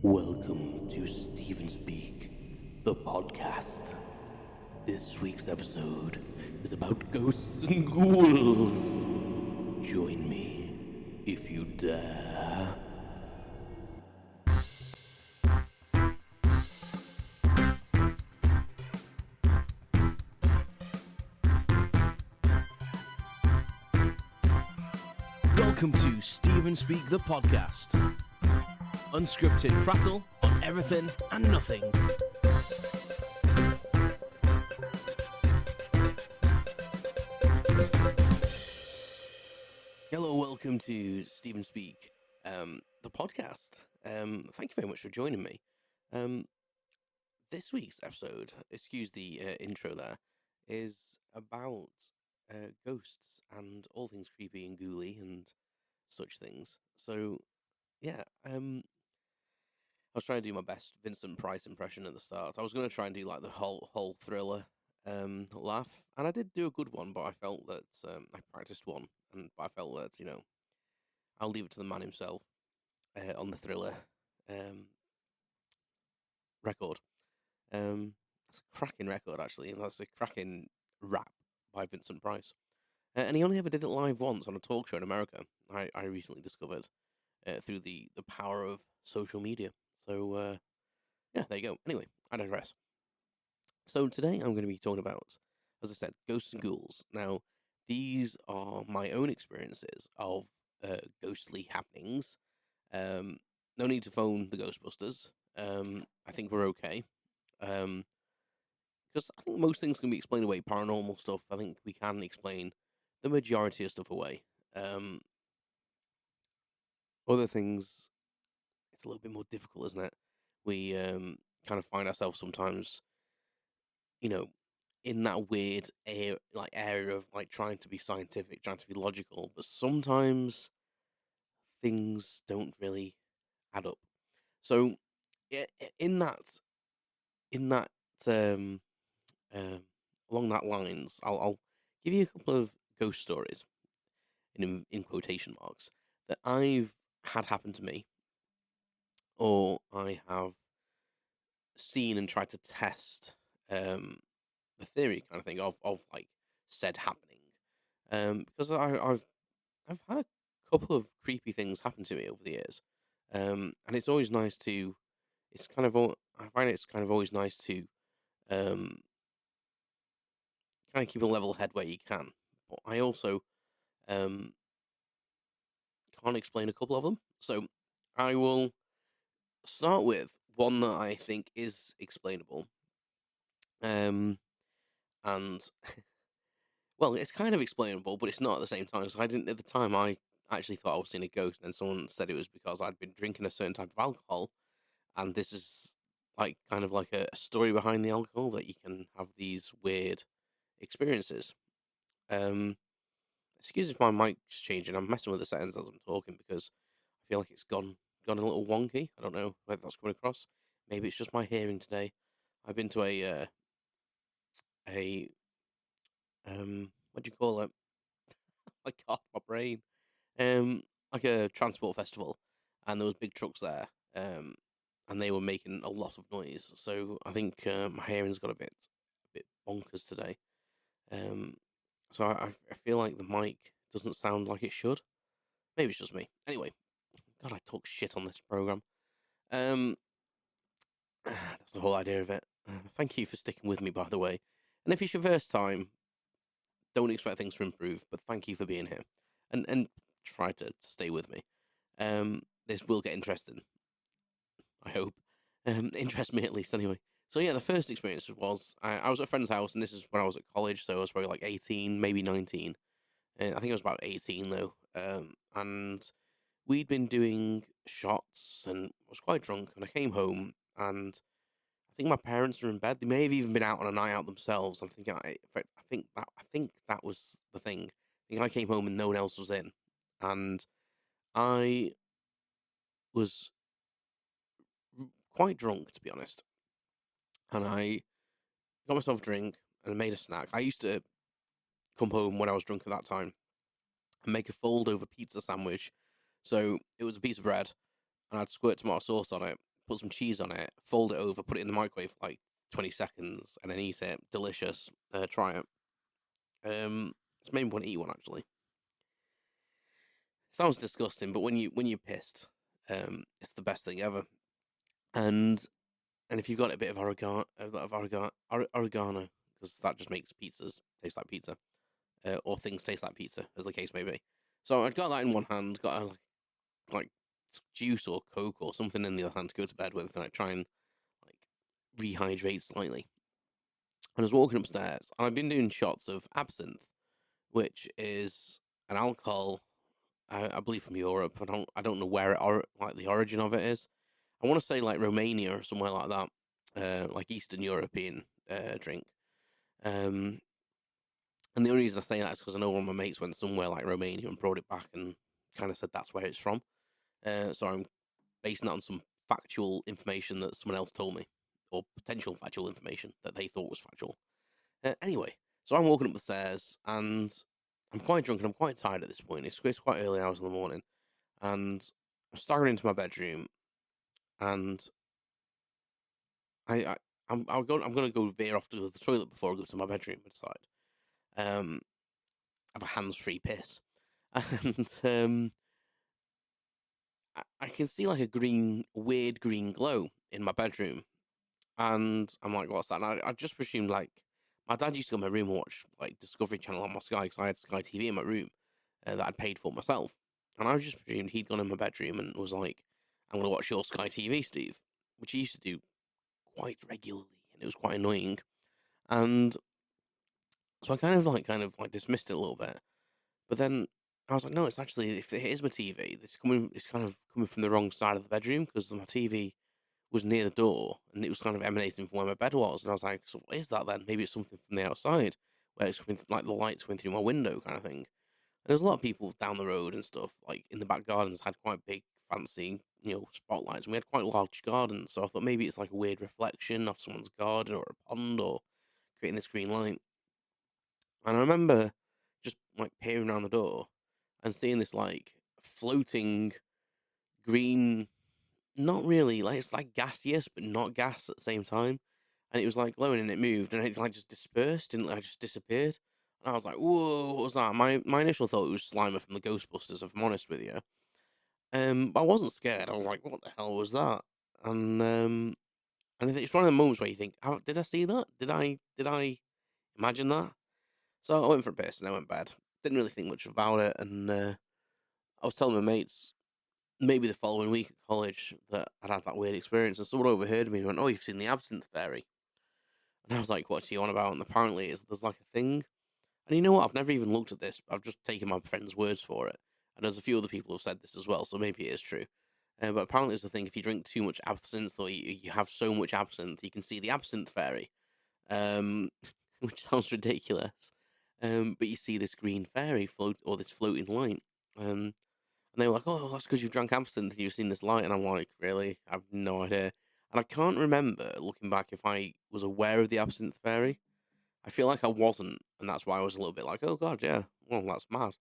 Welcome to Stephen Speak, the podcast. This week's episode is about ghosts and ghouls. Join me if you dare. Welcome to Stephen Speak, the podcast. Unscripted prattle on everything and nothing. Hello, welcome to Stephen Speak, the podcast. Thank you very much for joining me. This week's episode, excuse the intro there, is about ghosts and all things creepy and ghouly and such things. So, yeah, I was trying to do my best Vincent Price impression at the start. I was going to try and do like the whole thriller laugh, and I did do a good one, but I felt that I practiced one, and I felt that I'll leave it to the man himself on the thriller record. That's a cracking record, actually, and that's a cracking rap by Vincent Price. And he only ever did it live once on a talk show in America. I recently discovered through the power of social media. So, yeah, there you go. Anyway, I digress. So today I'm going to be talking about, as I said, ghosts and ghouls. Now, these are my own experiences of ghostly happenings. No need to phone the Ghostbusters. I think we're okay. Because I think most things can be explained away. Paranormal stuff, I think we can explain the majority of stuff away. Other things, it's a little bit more difficult, isn't it? We kind of find ourselves sometimes, in that weird area of like trying to be scientific, trying to be logical, but sometimes things don't really add up. So, in that um, along that lines, I'll give you a couple of ghost stories in quotation marks that I've had happen to me, or I have seen and tried to test the theory kind of thing of like said happening. Because I've had a couple of creepy things happen to me over the years, and it's always nice to. It's kind of I find it's kind of always nice to kind of keep a level head where you can. But I also can't explain a couple of them, so I will start with one that I think is explainable. And well, it's kind of explainable, but it's not at the same time. Because I didn't at the time. I actually thought I was seeing a ghost, and someone said it was because I'd been drinking a certain type of alcohol, and this is like kind of like a story behind the alcohol that you can have these weird experiences. Excuse if my mic's changing. I'm messing with the settings as I'm talking because I feel like it's gone a little wonky. I don't know whether that's coming across. Maybe it's just my hearing today. I've been to a what do you call it? I can't, my brain. Like a transport festival, and there was big trucks there. And they were making a lot of noise. So I think my hearing's got a bit bonkers today. So I feel like the mic doesn't sound like it should. Maybe it's just me. Anyway, God, I talk shit on this program. That's the whole idea of it. Thank you for sticking with me, by the way. And if it's your first time, don't expect things to improve. But thank you for being here, and try to stay with me. This will get interesting. I hope. Interest me at least, anyway. So yeah, the first experience was I was at a friend's house, and this is when I was at college, so I was probably like 18, maybe 19. I think I was about 18 though. And we'd been doing shots, and I was quite drunk, and I came home, and I think my parents were in bed. They may have even been out on a night out themselves. I'm thinking, I think that was the thing. I think I came home and no one else was in, and I was quite drunk, to be honest. And I got myself a drink and made a snack. I used to come home when I was drunk at that time and make a fold over pizza sandwich. So it was a piece of bread, and I'd squirt tomato sauce on it, put some cheese on it, fold it over, put it in the microwave for like 20 seconds, and then eat it. Delicious. Try it. It's made me want to eat one actually. Sounds disgusting, but when you're pissed, it's the best thing ever. And if you've got a bit of oregano, because that just makes pizzas taste like pizza, or things taste like pizza, as the case may be. So I'd got that in one hand, got a like juice or Coke or something in the other hand to go to bed with, and I try and like rehydrate slightly. And I was walking upstairs, and I've been doing shots of absinthe, which is an alcohol, I believe from Europe. I don't know where like the origin of it is. I want to say like Romania or somewhere like that, like Eastern European drink. Um, and the only reason I say that is because I know one of my mates went somewhere like Romania and brought it back and kind of said that's where it's from. So I'm basing that on some factual information that someone else told me, or potential factual information that they thought was factual. Anyway, so I'm walking up the stairs and I'm quite drunk and I'm quite tired at this point. It's quite early hours in the morning, and I'm staggering into my bedroom, and I, I I'm gonna go veer off to the toilet before I go to my bedroom. I decide. Have a hands-free piss, and I can see like a weird green glow in my bedroom, and I'm like, "What's that?" And I just presumed like my dad used to go in my room and watch like Discovery Channel on my Sky because I had Sky TV in my room that I'd paid for myself, and I just presumed he'd gone in my bedroom and was like, "I'm gonna watch your Sky TV, Steve," which he used to do quite regularly, and it was quite annoying. And so I kind of like dismissed it a little bit, but then I was like, no, it's actually if it is my TV, it's kind of coming from the wrong side of the bedroom because my TV was near the door and it was kind of emanating from where my bed was, and I was like, so what is that then? Maybe it's something from the outside where it's coming like the lights coming through my window kind of thing. And there's a lot of people down the road and stuff like in the back gardens had quite big fancy spotlights, and we had quite large gardens, so I thought maybe it's like a weird reflection off someone's garden or a pond or creating this green light. And I remember just like peering around the door and seeing this like floating green, not really like it's like gaseous, but not gas at the same time. And it was like glowing and it moved and it like just dispersed and like just disappeared. And I was like, whoa, what was that? My initial thought it was Slimer from the Ghostbusters, if I'm honest with you. But I wasn't scared. I was like, what the hell was that? And it's one of the moments where you think, did I see that? Did I imagine that? So I went for a piss and I went bed. Didn't really think much about it, and I was telling my mates maybe the following week at college that I'd had that weird experience, and someone overheard me and went, "Oh, you've seen the Absinthe Fairy?" And I was like, "What's he on about?" And apparently, there's like a thing, and you know what? I've never even looked at this. I've just taken my friend's words for it, and there's a few other people who've said this as well, so maybe it is true. But apparently, there's a thing: if you drink too much absinthe or you have so much absinthe, you can see the Absinthe Fairy, um, which sounds ridiculous. But you see this green fairy float or this floating light. And they were like, "Oh, that's because you've drank absinthe and you've seen this light." And I'm like, "Really? I've no idea." And I can't remember looking back if I was aware of the absinthe fairy. I feel like I wasn't, and that's why I was a little bit like, "Oh God, yeah, well, that's mad."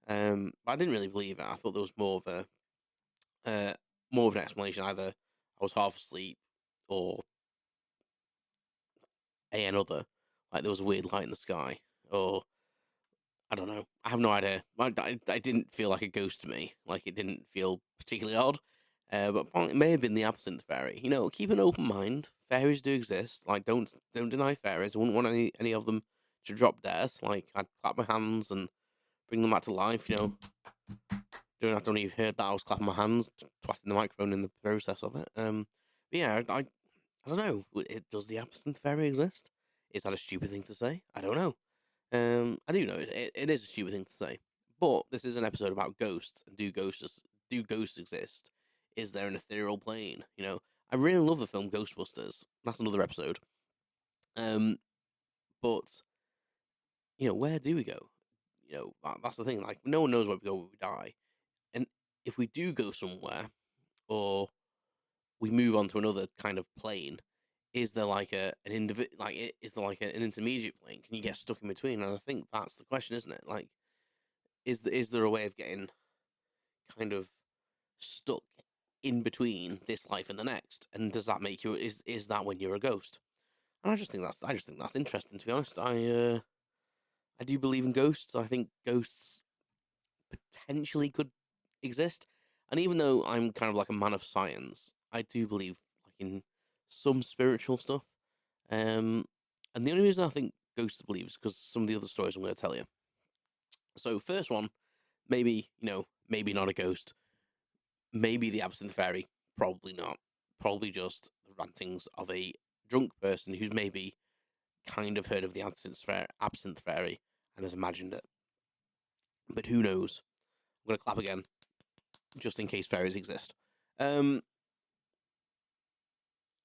But I didn't really believe it. I thought there was uh, more of an explanation. Either I was half asleep, or another, like there was a weird light in the sky, or I don't know. I have no idea. I didn't feel like a ghost to me. Like it didn't feel particularly odd. But it may have been the absinthe fairy. Keep an open mind. Fairies do exist. Like don't deny fairies. I wouldn't want any of them to drop dead. Like I'd clap my hands and bring them back to life. I don't know if you heard that. I was clapping my hands, twatting the microphone in the process of it. But yeah, I don't know. Does the absinthe fairy exist? Is that a stupid thing to say? I don't know. I do know it is a stupid thing to say, but this is an episode about ghosts. And do ghosts exist? Is there an ethereal plane? I really love the film Ghostbusters. That's another episode. Um, but where do we go? That's the thing. Like, no one knows where we go when we die, and if we do go somewhere, or we move on to another kind of plane, is there like is there like an intermediate plane? Can you get stuck in between? And I think that's the question, isn't it? Like, is there a way of getting kind of stuck in between this life and the next? And does that make you is that when you're a ghost? And I just think that's interesting, to be honest. I do believe in ghosts. I think ghosts potentially could exist. And even though I'm kind of like a man of science, I do believe like in some spiritual stuff. Um, and the only reason I think ghosts believe is because some of the other stories I'm going to tell you. So first one, maybe maybe not a ghost, maybe the Absinthe Fairy, probably not, probably just the rantings of a drunk person who's maybe kind of heard of the Absinthe Fairy and has imagined it. But who knows? I'm going to clap again, just in case fairies exist. Um,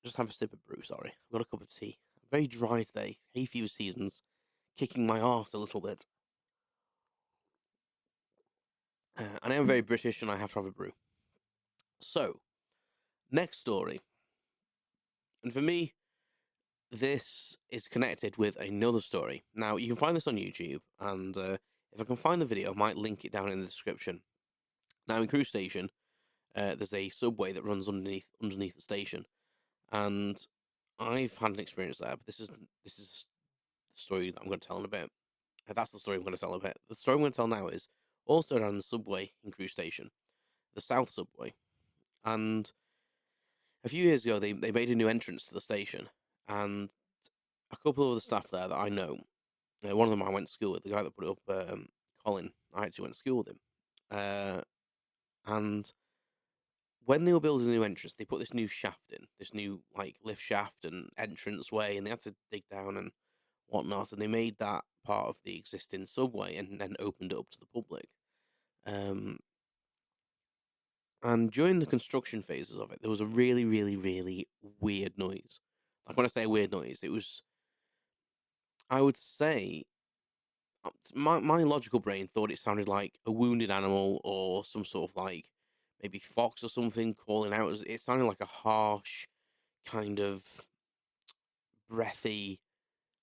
just have a sip of brew, sorry. I've got a cup of tea. Very dry today. Hay fever season's kicking my arse a little bit. And I am very British and I have to have a brew. So, next story. And for me, this is connected with another story. Now, you can find this on YouTube, and if I can find the video, I might link it down in the description. Now, in Crewe Station, there's a subway that runs underneath the station, and I've had an experience there. But this is the story that I'm going to tell in a bit. That's the story I'm going to tell in a bit. The story I'm going to tell now is also down the subway in Crewe Station, the South Subway, and a few years ago they made a new entrance to the station, and a couple of the staff there that I know, one of them I went to school with, the guy that put it up, Colin. I actually went to school with him, and when they were building a new entrance, they put this new shaft in, this new like lift shaft and entrance way, and they had to dig down and whatnot, and they made that part of the existing subway and then opened it up to the public. And during the construction phases of it, there was a really, really, really weird noise. Like when I say weird noise, it was, I would say, my logical brain thought it sounded like a wounded animal or some sort of like maybe fox or something calling out. It sounded like a harsh kind of breathy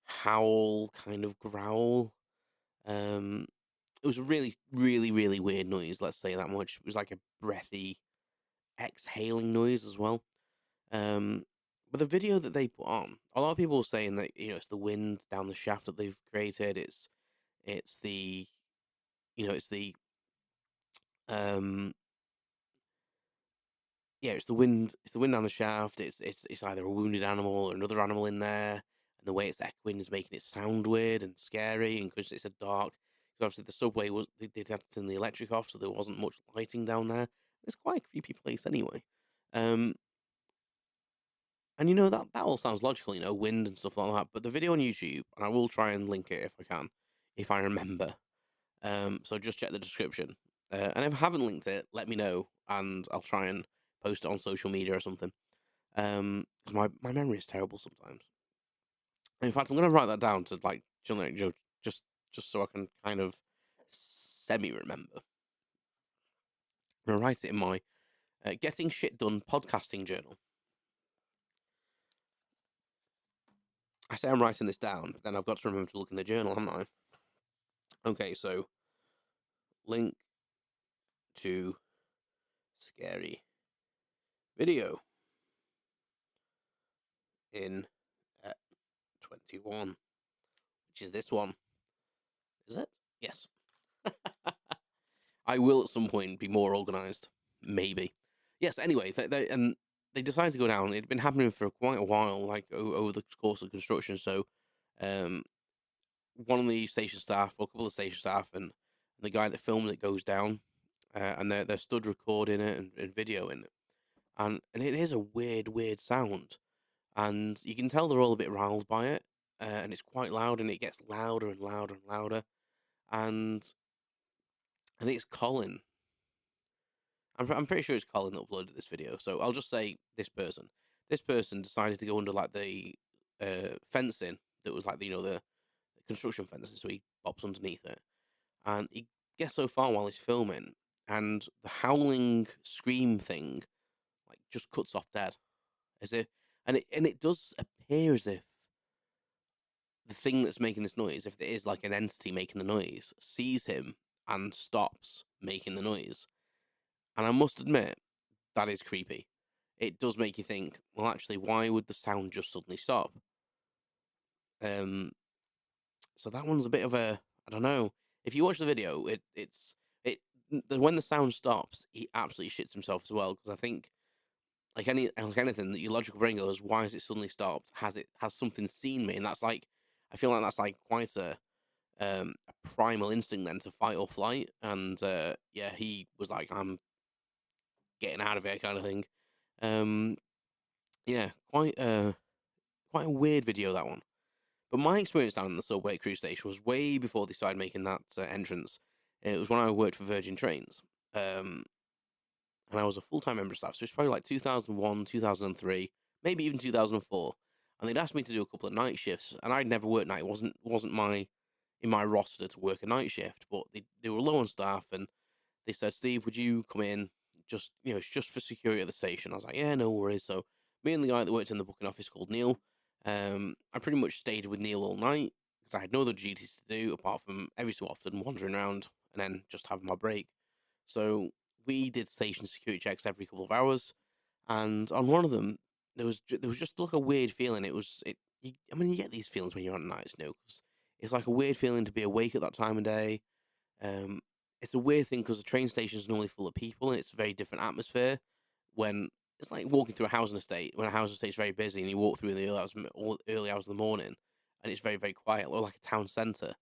howl kind of growl. It was a really, really, really weird noise. Let's say that much. It was like a breathy, exhaling noise as well. But the video that they put on, a lot of people were saying that it's the wind down the shaft that they've created. It's the it's the um yeah, it's the wind. It's the wind down the shaft. It's either a wounded animal or another animal in there, and the way it's echoing is making it sound weird and scary. And because it's a dark, because obviously the subway was they had to turn the electric off, so there wasn't much lighting down there. It's quite a creepy place anyway. Um, and that all sounds logical, wind and stuff like that. But the video on YouTube, and I will try and link it if I can, if I remember. So just check the description. And if I haven't linked it, let me know, and I'll try and post it on social media or something. Because my memory is terrible sometimes. In fact, I'm gonna write that down to like just so I can kind of semi remember. I'm gonna write it in my getting shit done podcasting journal. I say I'm writing this down, but then I've got to remember to look in the journal, haven't I? Okay, so link to scary video in 21, which is this one. Is it? Yes. I will at some point be more organised. Maybe. Yes, anyway, they decided to go down. It'd been happening for quite a while, like over the course of construction. So, um, one of the station staff, or a couple of station staff, and the guy that filmed it goes down, and they're stood recording it and videoing it, and it is a weird sound, and you can tell they're all a bit riled by it, and it's quite loud, and it gets louder and louder and louder, and I think it's Colin. I'm pretty sure it's Colin that uploaded this video, so I'll just say this person. This person decided to go under like the fencing that was like the construction fencing, so he bops underneath it, and he gets so far while he's filming, and the howling scream thing like just cuts off dead, as if, and it does appear as if the thing that's making this noise, if it is like an entity making the noise, sees him and stops making the noise. And I must admit, that is creepy. It does make you think, well, actually, why would the sound just suddenly stop? Um, so that one's a bit of a, I don't know. If you watch the video, it when the sound stops, he absolutely shits himself as well, because I think like anything, that your logical brain goes, why has it suddenly stopped? Has something seen me? And that's like, I feel like that's like quite a primal instinct then to fight or flight. And yeah, he was like, I'm getting out of here, kind of thing. Um, yeah, quite a weird video, that one. But my experience down in the subway at Crewe Station was way before they started making that entrance. It was when I worked for Virgin Trains. Um, and I was a full time member of staff, so it's probably like 2001, 2003, maybe even 2004. And they'd asked me to do a couple of night shifts, and I'd never worked night. It wasn't my in my roster to work a night shift, but they were low on staff, and they said, Steve, would you come in? Just it's just for security at the station. I was like, yeah, no worries. So me and the guy that worked in the booking office called Neil, I pretty much stayed with Neil all night because I had no other duties to do apart from every so often wandering around and then just having my break. So we did station security checks every couple of hours, and on one of them, there was just like a weird feeling. I mean, you get these feelings when you're on nights, because it's like a weird feeling to be awake at that time of day. Um, it's a weird thing because the train station is normally full of people, and it's a very different atmosphere. When it's like walking through a housing estate, when a housing estate is very busy, and you walk through in the early hours of the morning, and it's very very quiet, or like a town centre.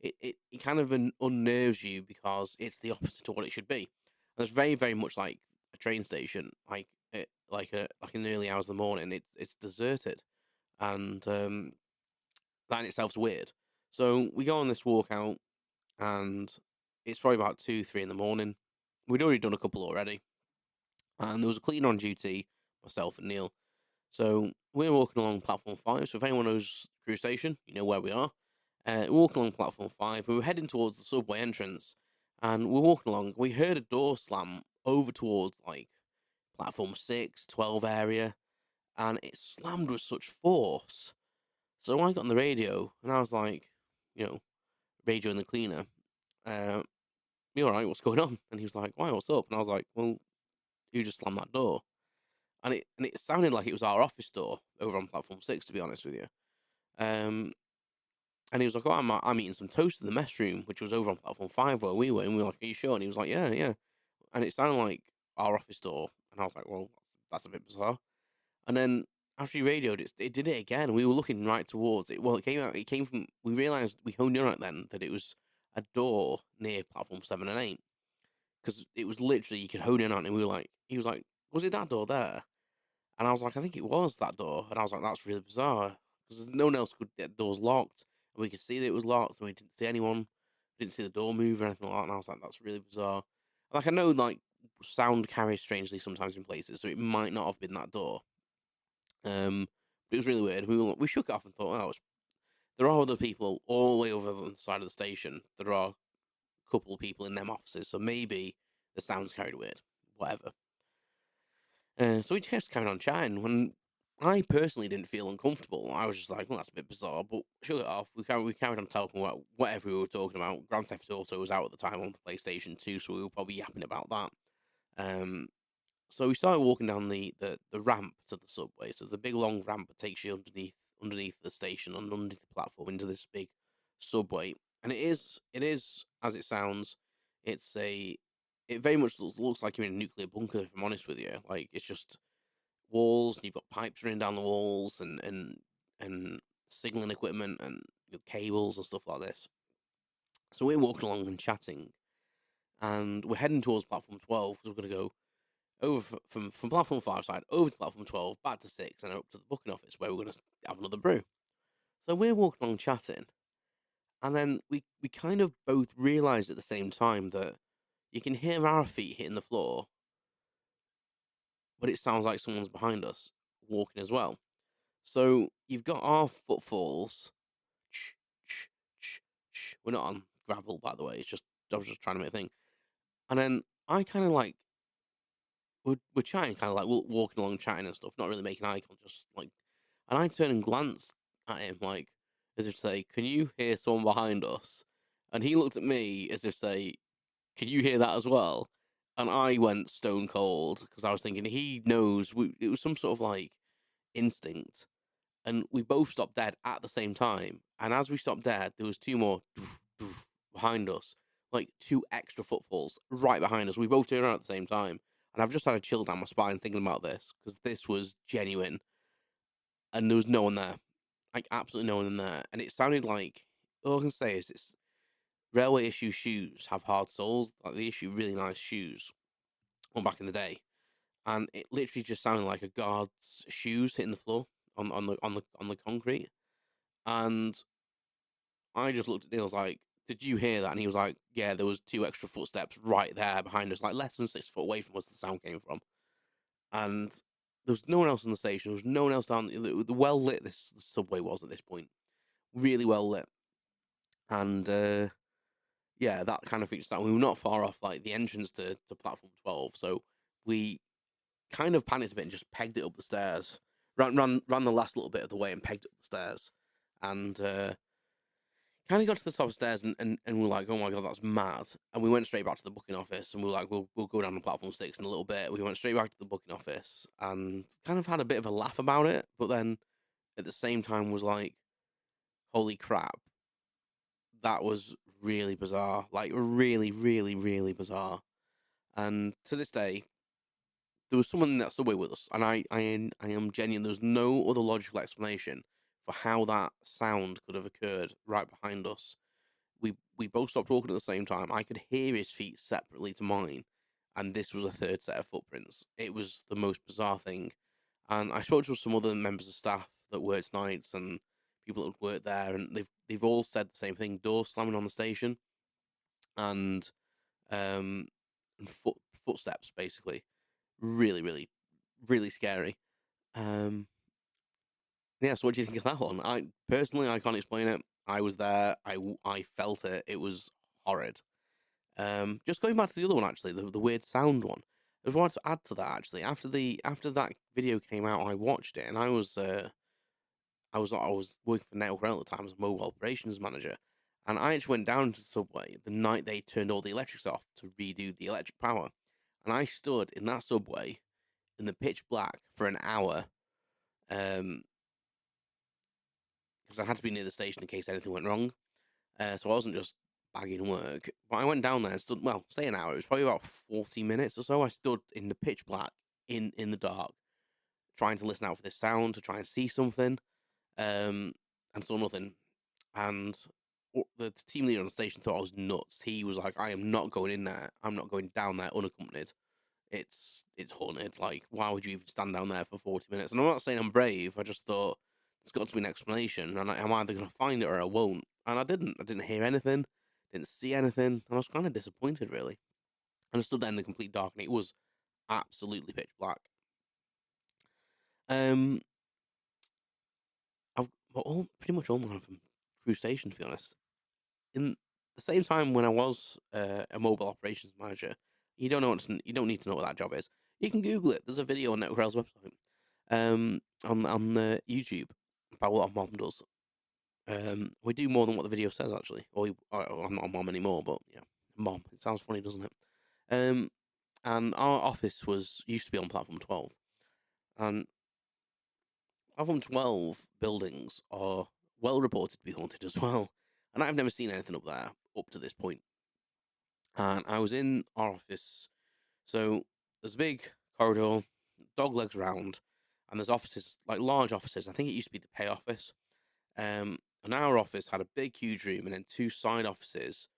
It kind of unnerves you because it's the opposite to what it should be. And it's very very much like a train station, like in the early hours of the morning. It's deserted, and that in itself is weird. So we go on this walk out, and it's probably about 2, 3 in the morning. We'd already done a couple already, and there was a cleaner on duty, myself and Neil. So we're walking along platform 5. So if anyone knows Crewe Station, you know where we are. We're walking along platform 5. We were heading towards the subway entrance, and we're walking along. We heard a door slam over towards like platform 6, 12 area, and it slammed with such force. So I got on the radio, and I was like, you know, radio in the cleaner. Uh, you all right? What's going on? And he was like, why? What's up? And I was like, well, who just slammed that door? And it sounded like it was our office door over on platform 6, to be honest with you. Um, and he was like, oh, I'm eating some toast in the mess room, which was over on platform 5 where we were. And we were like, are you sure? And he was like, yeah, yeah. And it sounded like our office door. And I was like, well, that's a bit bizarre. And then after he radioed it did it again. We were looking right towards it. Well, it came from, we realised, we honed in on it then, that it was a door near platform 7 and 8. Because it was literally, you could hone in on it, and we were like, he was like, was it that door there? And I was like, I think it was that door. And I was like, that's really bizarre. Because no one else could get doors locked. And we could see that it was locked, and we didn't see anyone. Didn't see the door move or anything like that. And I was like, that's really bizarre. Like, I know, like, sound carries strangely sometimes in places, so it might not have been that door. But it was really weird. We shook it off and thought, oh, there are other people all the way over on the side of the station. There are a couple of people in them offices, so maybe the sound's carried weird. Whatever. So we just carried on chatting. When I personally didn't feel uncomfortable, I was just like, well, that's a bit bizarre, but shook it off. We carried on talking about whatever we were talking about. Grand Theft Auto was out at the time on the PlayStation 2, so we were probably yapping about that. Um, so we started walking down the ramp to the subway. So the big long ramp that takes you underneath the station and underneath the platform into this big subway. And it is as it sounds. It very much looks like you're in a nuclear bunker. If I'm honest with you, like it's just walls, and you've got pipes running down the walls, and signaling equipment, and cables and stuff like this. So we're walking along and chatting, and we're heading towards platform 12 because we're going to go over from platform 5 side over to platform 12, back to 6, and then up to the booking office where we're going to have another brew. So we're walking along chatting, and then we kind of both realise at the same time that you can hear our feet hitting the floor, but it sounds like someone's behind us walking as well. So you've got our footfalls. We're not on gravel, by the way. I was just trying to make a thing. And then I kind of like we're chatting, kind of like walking along, chatting and stuff, not really making eye contact, just like. And I turn and glance at him, like as if to say, "Can you hear someone behind us?" And he looked at me as if to say, "Can you hear that as well?" And I went stone cold because I was thinking he knows. It was some sort of like instinct, and we both stopped dead at the same time. And as we stopped dead, there was two more behind us, like two extra footfalls right behind us. We both turned around at the same time, and I've just had a chill down my spine thinking about this because this was genuine, and there was no one there, like absolutely no one in there, and it sounded like all I can say is it's railway issue shoes have hard soles. Like they issue really nice shoes, well back in the day, and it literally just sounded like a guard's shoes hitting the floor on the concrete. And I just looked at Neil, I was like, "Did you hear that?" And he was like, "Yeah, there was two extra footsteps right there behind us, like less than 6 foot away from us. The sound came from, and there was no one else in the station. There was no one else down. The well lit this subway was at this point, really well lit, and yeah, that kind of featured out. We were not far off like the entrance to platform 12, so we kind of panicked a bit and just pegged it up the stairs. Ran the last little bit of the way and pegged up the stairs, and kind of got to the top of the stairs and we were like, oh my god, that's mad. And we went straight back to the booking office and we were like, we'll go down to platform 6 in a little bit. We went straight back to the booking office and kind of had a bit of a laugh about it, but then at the same time was like, holy crap, that was really bizarre. Like really, really, really bizarre. And to this day, there was someone in that subway with us, and I am genuine. There's no other logical explanation for how that sound could have occurred right behind us. We both stopped walking at the same time. I could hear his feet separately to mine, and this was a third set of footprints. It was the most bizarre thing. And I spoke to some other members of staff that worked nights and people that worked there, and they've all said the same thing: doors slamming on the station, and um, and footsteps basically. Really, really, really scary. Um, yeah. So, what do you think of that one? I personally, I can't explain it. I was there. I felt it. It was horrid. Just going back to the other one, actually, the weird sound one. I just wanted to add to that. Actually, after that video came out, I watched it, and I was working for Network Rail at the time as a mobile operations manager, and I actually went down to the subway the night they turned all the electrics off to redo the electric power, and I stood in that subway in the pitch black for an hour, because I had to be near the station in case anything went wrong. So I wasn't just bagging work. But I went down there and stood, well, say an hour. It was probably about 40 minutes or so. I stood in the pitch black, in the dark, trying to listen out for this sound, to try and see something, and saw nothing. And the team leader on the station thought I was nuts. He was like, I am not going in there. I'm not going down there unaccompanied. It's haunted. Like, why would you even stand down there for 40 minutes? And I'm not saying I'm brave. I just thought there's got to be an explanation, and I'm either going to find it or I won't. And I didn't. I didn't hear anything, didn't see anything, and I was kind of disappointed, really. And I stood there in the complete dark, and it was absolutely pitch black. Um, I've got pretty much all mine from Crewe Station, to be honest. In the same time, when I was a mobile operations manager, you don't need to know what that job is. You can Google it. There's a video on Network Rail's website, on YouTube about what our mom does. We do more than what the video says, actually. I'm not a mom anymore, but yeah, mom. It sounds funny, doesn't it? Um, and our office used to be on platform 12, and platform 12 buildings are well reported to be haunted as well. And I've never seen anything up there up to this point. And I was in our office, so there's a big corridor, dog legs round, and there's offices, like large offices. I think it used to be the pay office. And our office had a big, huge room, and then two side offices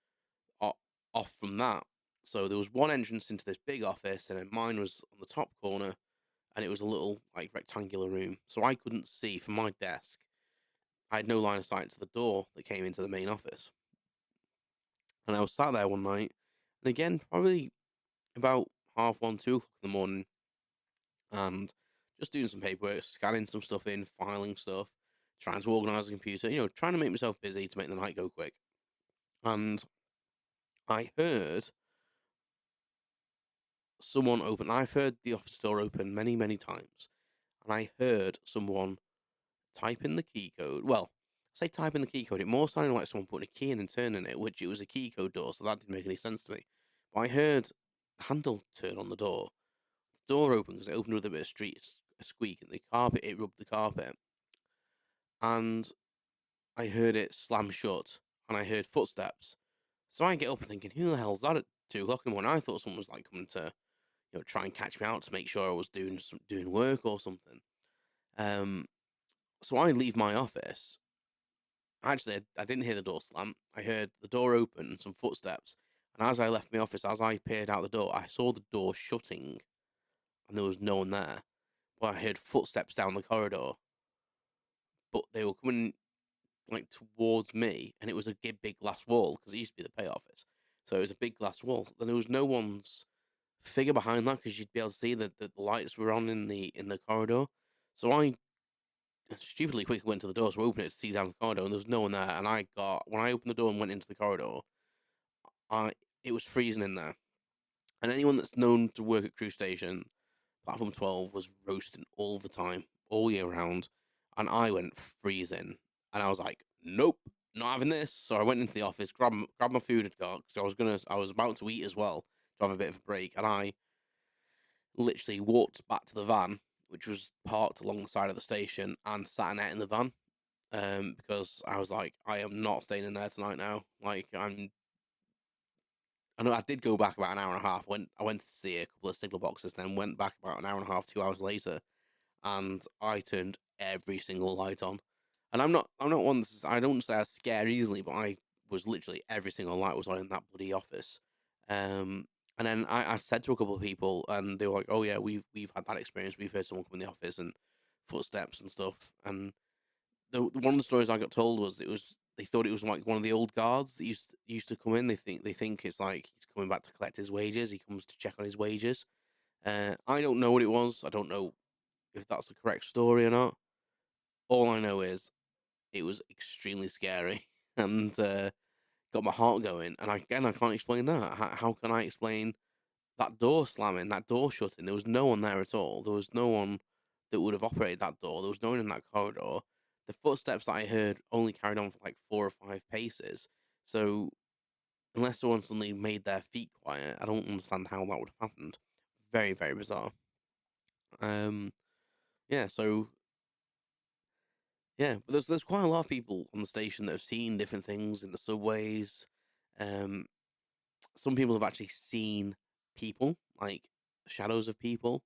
off from that. So there was one entrance into this big office, and then mine was on the top corner, and it was a little like rectangular room. So I couldn't see from my desk. I had no line of sight to the door that came into the main office. And I was sat there one night, and again, probably about 1:30, 2 o'clock in the morning, and just doing some paperwork, scanning some stuff in, filing stuff, trying to organise the computer, trying to make myself busy to make the night go quick. And I heard someone open. I've heard the office door open many, many times, and I heard someone type in the key code. Well, say type in the key code. It more sounded like someone putting a key in and turning it, which it was a key code door, so that didn't make any sense to me. But I heard handle turned on the door. The door opened because it opened with a bit of a squeak, and it rubbed the carpet, and I heard it slam shut, and I heard footsteps. So I get up and thinking, who the hell's that at 2 o'clock in the morning? I thought someone was like coming to, try and catch me out to make sure I was doing work or something. Um, so I leave my office. Actually, I didn't hear the door slam. I heard the door open and some footsteps. And as I left my office, as I peered out the door, I saw the door shutting, and there was no one there. But I heard footsteps down the corridor, but they were coming like towards me, and it was a big glass wall because it used to be the pay office. So it was a big glass wall. Then there was no one's figure behind that because you'd be able to see that the lights were on in the corridor. So I stupidly quickly went to the door to open it to see down the corridor, and there was no one there. And when I opened the door and went into the corridor, I it was freezing in there. And anyone that's known to work at Crewe Station, platform 12 was roasting all the time, all year round. And I went freezing, and I was like, nope, not having this. So I went into the office, grabbed my food and got, because I was about to eat as well to have a bit of a break, and I literally walked back to the van, which was parked along the side of the station, and sat in it in the van. Because I was like, I am not staying in there tonight now. Like, I know I did go back about an hour and a half. I went to see a couple of signal boxes, then went back about an hour and a half, 2 hours later, and I turned every single light on. And I'm not one that's, I don't say I scare easily, but I was literally every single light was on in that bloody office. And then I said to a couple of people, and they were like, "Oh yeah, we've had that experience. We've heard someone come in the office and footsteps and stuff." And one of the stories I got told was they thought it was like one of the old guards that used to come in. They think it's like he's coming back to collect his wages. He comes to check on his wages. I don't know what it was. I don't know if that's the correct story or not. All I know is it was extremely scary and got my heart going. And I can't explain that. How can I explain that door slamming, that door shutting? There was no one there at all. There was no one that would have operated that door. There was no one in that corridor. The footsteps that I heard only carried on for like 4 or 5 paces. So unless someone suddenly made their feet quiet, I don't understand how that would have happened. Very, very bizarre. Um, yeah. So yeah, but there's quite a lot of people on the station that have seen different things in the subways. Um, some people have actually seen people, like shadows of people,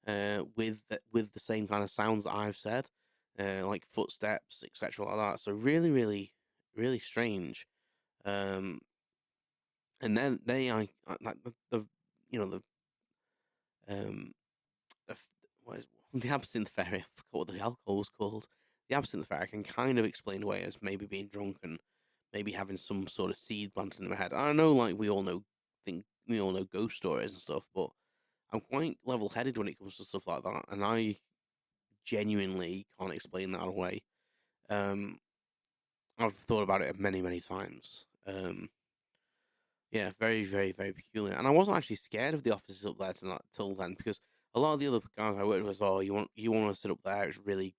with the same kind of sounds that I've said, like footsteps, etc., like that. So really, really, really strange. Um, and then like the you know um the what is the Absinthe Fairy? I forgot what the alcohol was called. The Absinthe Fairy can kind of explain away as maybe being drunk and maybe having some sort of seed planted in my head. I know, like we all know ghost stories and stuff, but I'm quite level headed when it comes to stuff like that, and I genuinely can't explain that away. Um, I've thought about it many, many times. Yeah, very, very, very peculiar. And I wasn't actually scared of the offices up there till then, because a lot of the other guys I worked with was, oh, you want to sit up there? It's really,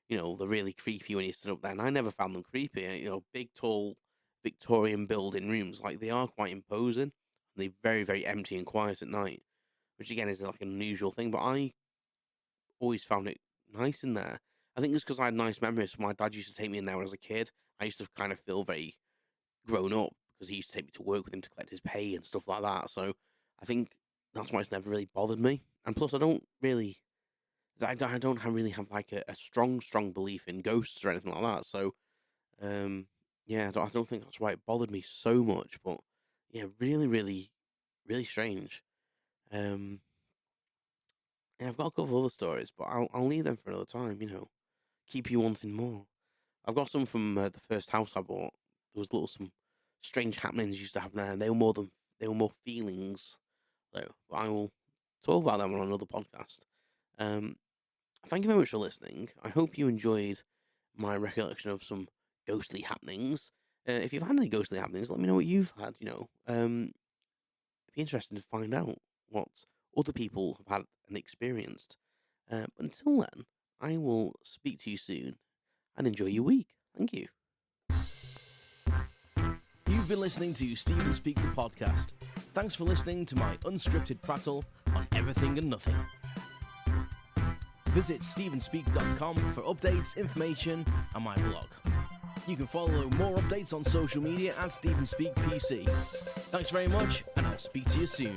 they're really creepy when you sit up there. And I never found them creepy. Big, tall, Victorian building rooms, like they are quite imposing. And they're very, very empty and quiet at night, which again is like an unusual thing. But I always found it nice in there. I think it's because I had nice memories. My dad used to take me in there when I was a kid. I used to kind of feel very grown up because he used to take me to work with him to collect his pay and stuff like that. So I think that's why it's never really bothered me. And plus, I don't really have like a strong belief in ghosts or anything like that. So yeah, I don't think that's why it bothered me so much. But yeah, really, really, really strange. Um, yeah, I've got a couple of other stories, but I'll leave them for another time. Keep you wanting more. I've got some from the first house I bought. There was some strange happenings used to happen there, and they were more feelings though. But I will talk about them on another podcast. Um, Thank you very much for listening. I hope you enjoyed my recollection of some ghostly happenings. If you've had any ghostly happenings, let me know what you've had. It'd be interesting to find out what other people have had and experienced. But until then, I will speak to you soon and enjoy your week. Thank you. You've been listening to Stephen Speak the Podcast. Thanks for listening to my unscripted prattle on everything and nothing. Visit stevenspeak.com for updates, information, and my blog. You can follow more updates on social media at StevenspeakPC. Thanks very much, and I'll speak to you soon.